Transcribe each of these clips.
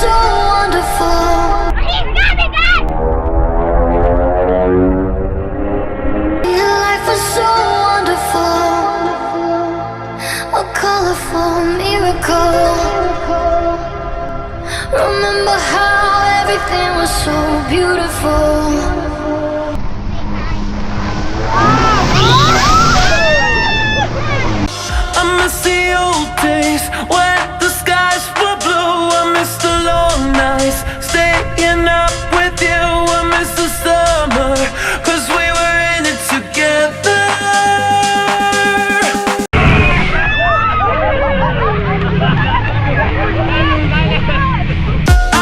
so wonderful. Life was so wonderful. A colorful miracle. Remember how everything was so beautiful. I miss the old days when the skies were blue. I miss the long nights staying up with you. I miss the summer, 'cause we were in it together.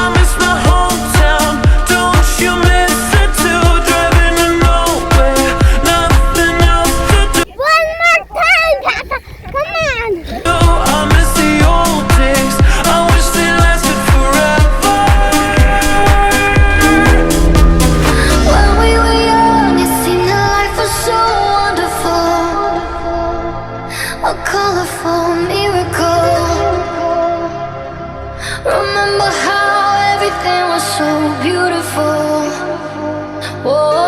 I miss my hometown, don't you miss it too? Driving to nowhere, nothing else to do. One more time, Papa. Come on. I miss the old days, I wish they lasted forever. When we were young, it seemed that life was so wonderful. A colorful miracle. Remember how everything was so beautiful. Whoa.